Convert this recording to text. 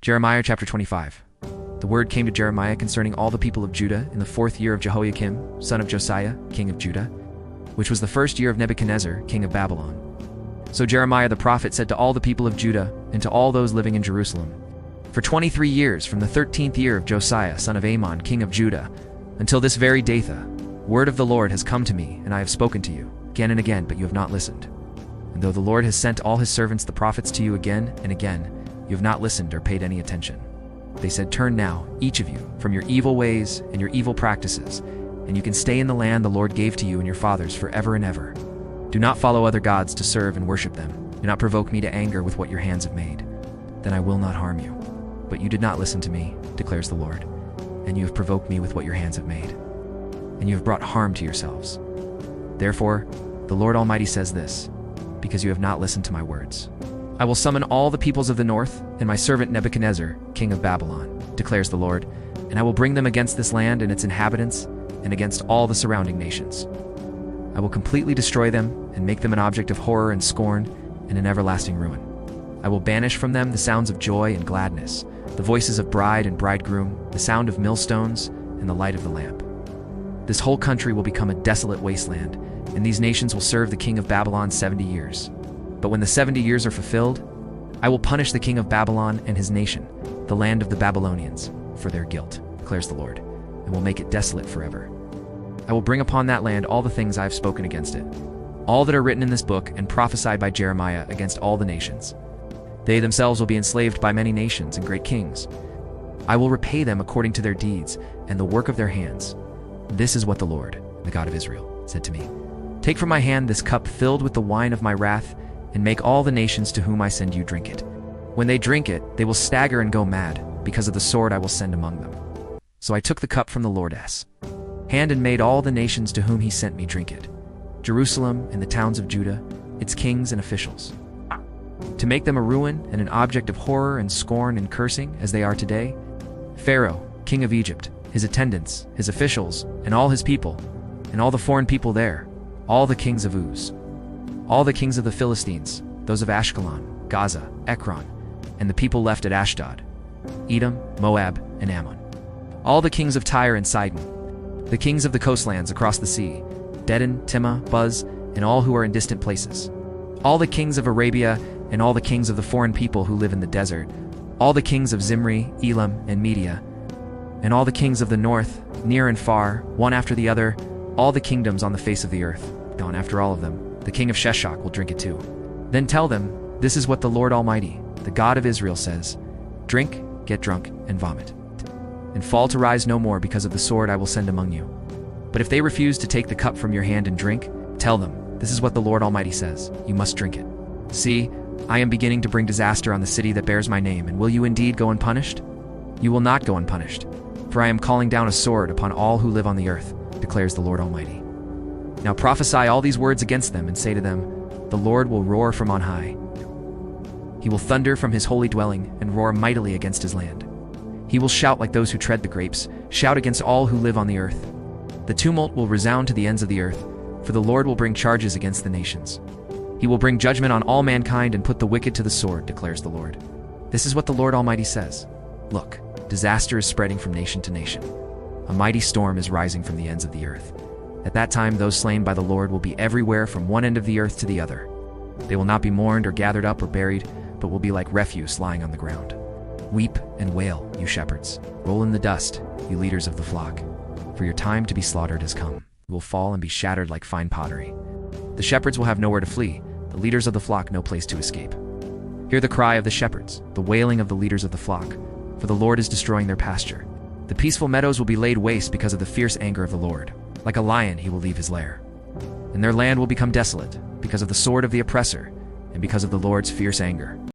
Jeremiah chapter 25. The word came to Jeremiah concerning all the people of Judah in the 4th year of Jehoiakim, son of Josiah, king of Judah, which was the 1st year of Nebuchadnezzar, king of Babylon. So Jeremiah the prophet said to all the people of Judah and to all those living in Jerusalem, for 23 years, from the 13th year of Josiah, son of Amon, king of Judah, until this very Datha, word of the Lord has come to me, and I have spoken to you, again and again, but you have not listened. And though the Lord has sent all his servants the prophets to you again and again, you have not listened or paid any attention. They said, turn now, each of you, from your evil ways and your evil practices, and you can stay in the land the Lord gave to you and your fathers forever and ever. Do not follow other gods to serve and worship them. Do not provoke me to anger with what your hands have made. Then I will not harm you. But you did not listen to me, declares the Lord, and you have provoked me with what your hands have made. And you have brought harm to yourselves. Therefore, the Lord Almighty says this, because you have not listened to my words. I will summon all the peoples of the north and my servant Nebuchadnezzar, king of Babylon, declares the Lord, and I will bring them against this land and its inhabitants and against all the surrounding nations. I will completely destroy them and make them an object of horror and scorn and an everlasting ruin. I will banish from them the sounds of joy and gladness, the voices of bride and bridegroom, the sound of millstones, and the light of the lamp. This whole country will become a desolate wasteland, and these nations will serve the king of Babylon 70 years. But when the 70 years are fulfilled, I will punish the king of Babylon and his nation, the land of the Babylonians, for their guilt, declares the Lord, and will make it desolate forever. I will bring upon that land all the things I have spoken against it, all that are written in this book and prophesied by Jeremiah against all the nations. They themselves will be enslaved by many nations and great kings. I will repay them according to their deeds and the work of their hands. This is what the Lord, the God of Israel, said to me. Take from my hand this cup filled with the wine of my wrath, and make all the nations to whom I send you drink it. When they drink it, they will stagger and go mad, because of the sword I will send among them. So I took the cup from the Lord's hand and made all the nations to whom he sent me drink it, Jerusalem and the towns of Judah, its kings and officials, to make them a ruin and an object of horror and scorn and cursing, as they are today. Pharaoh, king of Egypt, his attendants, his officials, and all his people, and all the foreign people there, all the kings of Uz, all the kings of the Philistines, those of Ashkelon, Gaza, Ekron, and the people left at Ashdod, Edom, Moab, and Ammon, all the kings of Tyre and Sidon, the kings of the coastlands across the sea, Dedan, Tema, Buz, and all who are in distant places, all the kings of Arabia, and all the kings of the foreign people who live in the desert, all the kings of Zimri, Elam, and Media, and all the kings of the north, near and far, one after the other, all the kingdoms on the face of the earth, gone after all of them. The king of Sheshach will drink it too. Then tell them, this is what the Lord Almighty, the God of Israel, says, drink, get drunk, and vomit, and fall to rise no more because of the sword I will send among you. But if they refuse to take the cup from your hand and drink, tell them, this is what the Lord Almighty says, you must drink it. See, I am beginning to bring disaster on the city that bears my name, and will you indeed go unpunished? You will not go unpunished, for I am calling down a sword upon all who live on the earth, declares the Lord Almighty. Now prophesy all these words against them and say to them, the Lord will roar from on high. He will thunder from his holy dwelling and roar mightily against his land. He will shout like those who tread the grapes, shout against all who live on the earth. The tumult will resound to the ends of the earth, for the Lord will bring charges against the nations. He will bring judgment on all mankind and put the wicked to the sword, declares the Lord. This is what the Lord Almighty says. Look, disaster is spreading from nation to nation. A mighty storm is rising from the ends of the earth. At that time, those slain by the Lord will be everywhere from one end of the earth to the other. They will not be mourned or gathered up or buried, but will be like refuse lying on the ground. Weep and wail, you shepherds. Roll in the dust, you leaders of the flock. For your time to be slaughtered has come. You will fall and be shattered like fine pottery. The shepherds will have nowhere to flee, the leaders of the flock no place to escape. Hear the cry of the shepherds, the wailing of the leaders of the flock, for the Lord is destroying their pasture. The peaceful meadows will be laid waste because of the fierce anger of the Lord. Like a lion he will leave his lair. And their land will become desolate because of the sword of the oppressor and because of the Lord's fierce anger.